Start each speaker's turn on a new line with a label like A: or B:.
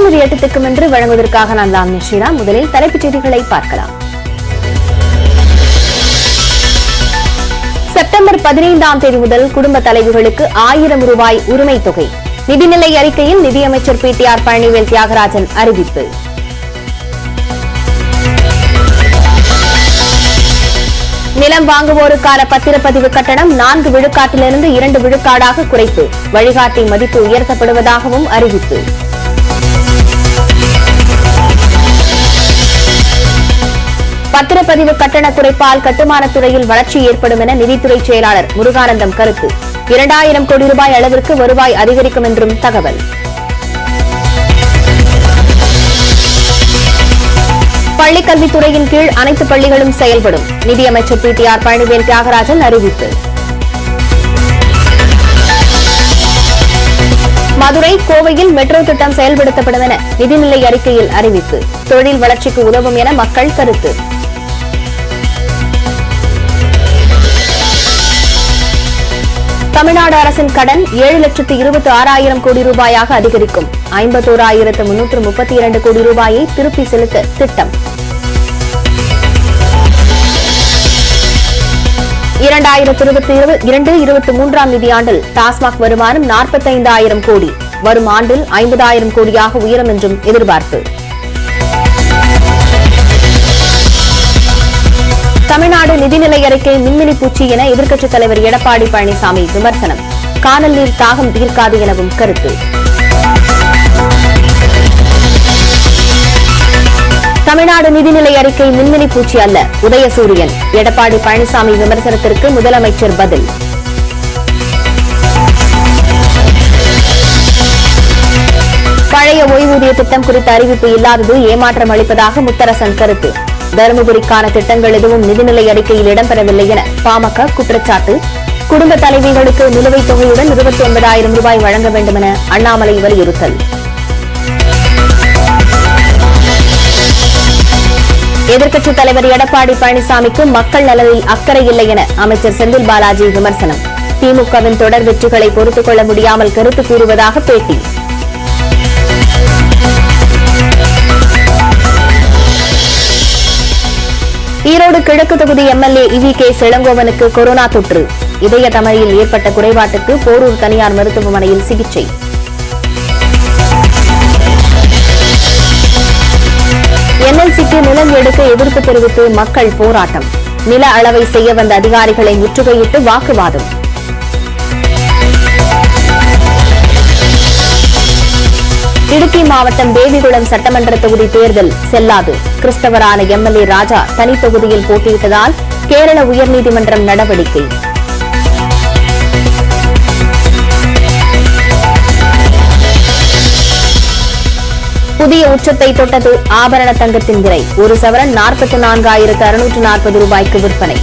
A: உடனடி 8 திக்கும் என்று வழங்குவதற்காக நான் லாம்யா ஸ்ரீராம். முதலில் தலைப்புச் செய்திகளை பார்க்கலாம். செப்டம்பர் 15ஆம் தேதி முதல் குடும்ப தலைவிகளுக்கு 1000 ரூபாய் உரிமை தொகை. நிதிநிலை அறிக்கையில் நிதியமைச்சர் PTR பழனிவேல் தியாகராஜன் அறிவிப்பு. நிலம் வாங்குவோருக்கான பத்திரப்பதிவு கட்டணம் 4 விழுக்காட்டிலிருந்து 2 விழுக்காடாக குறைப்பு. வழிகாட்டி மதிப்பு உயர்த்தப்படுவதாகவும் அறிவிப்பு. பத்திரப்பதிவு கட்டண குறைப்பால் கட்டுமானத் துறையில் வளர்ச்சி ஏற்படும் என நிதித்துறை செயலாளர் முருகானந்தம் கருத்து. 2000 கோடி ரூபாய் அளவிற்கு வருவாய் அதிகரிக்கும் என்றும் தகவல். பள்ளிக்கல்வித்துறையின் கீழ் அனைத்து பள்ளிகளும் செயல்படும். நிதியமைச்சர் PTR பழனிவேல் தியாகராஜன் அறிவிப்பு. மதுரை, கோவையில் மெட்ரோ திட்டம் செயல்படுத்தப்படும் என நிதிநிலை அறிக்கையில் அறிவிப்பு. தொழில் வளர்ச்சிக்கு உதவும் என மக்கள் கருத்து. தமிழ்நாடு அரசின் கடன் 7,26,000 கோடி ரூபாயாக அதிகரிக்கும். 51,332 கோடி ரூபாயை திருப்பி செலுத்த திட்டம். 2022-23ஆம் நிதியாண்டில் டாஸ்மாக் வருமானம் 45,000 கோடி, வரும் ஆண்டில் 50,000 கோடியாக உயரும் என்றும் எதிர்பார்ப்பு. தமிழ்நாடு நிதிநிலை அறிக்கை மின்மினி பூச்சி என எதிர்க்கட்சித் தலைவர் எடப்பாடி பழனிசாமி விமர்சனம். கானல் நீர் தாகம் தீர்க்காது எனவும் கருத்து. தமிழ்நாடு நிதிநிலை அறிக்கை மின்மினி பூச்சி அல்ல, உதயசூரியன். எடப்பாடி பழனிசாமி விமர்சனத்திற்கு முதலமைச்சர் பதில். பழைய ஓய்வூதிய திட்டம் குறித்த அறிவிப்பு இல்லாதது ஏமாற்றம் அளிப்பதாக முத்தரசன் கருத்து. தருமபுரிக்கான திட்டங்கள் எதுவும் நிதிநிலை அறிக்கையில் இடம்பெறவில்லை என பாமக குற்றச்சாட்டு. குடும்ப தலைவிகளுக்கு நிலுவைத் தொகையுடன் 29,000 ரூபாய் வழங்க வேண்டும் என அண்ணாமலை வலியுறுத்தல். எதிர்க்கட்சித் தலைவர் எடப்பாடி பழனிசாமிக்கு மக்கள் நலனில் அக்கறை இல்லை என அமைச்சர் செந்தில் பாலாஜி விமர்சனம். திமுகவின் தொடர் வெற்றிகளை பொறுத்துக் கொள்ள முடியாமல் கருத்து கூறுவதாக பேட்டி. ஈரோடு கிழக்கு தொகுதி MLA EVK இளங்கோவனுக்கு கொரோனா தொற்று. இதய தமனியில் ஏற்பட்ட குறைபாட்டுக்கு போரூர் தனியார் மருத்துவமனையில் சிகிச்சை. NLCக்கு நிலம் எடுக்க எதிர்ப்பு தெரிவித்து மக்கள் போராட்டம். நில அளவை செய்ய வந்த அதிகாரிகளை முற்றுகையிட்டு வாக்குவாதம். இடுக்கி மாவட்டம் தேவிகுளம் சட்டமன்ற தொகுதி தேர்தல் செல்லாது. கிறிஸ்தவரான MLA ராஜா தனி தொகுதியில் போட்டியிட்டதால் கேரள உயர்நீதிமன்றம் நடவடிக்கை. புதிய உச்சத்தை தொட்டது ஆபரண தங்கத்தின் விலை. ஒரு சவரன் 44,640 ரூபாய்க்கு விற்பனை.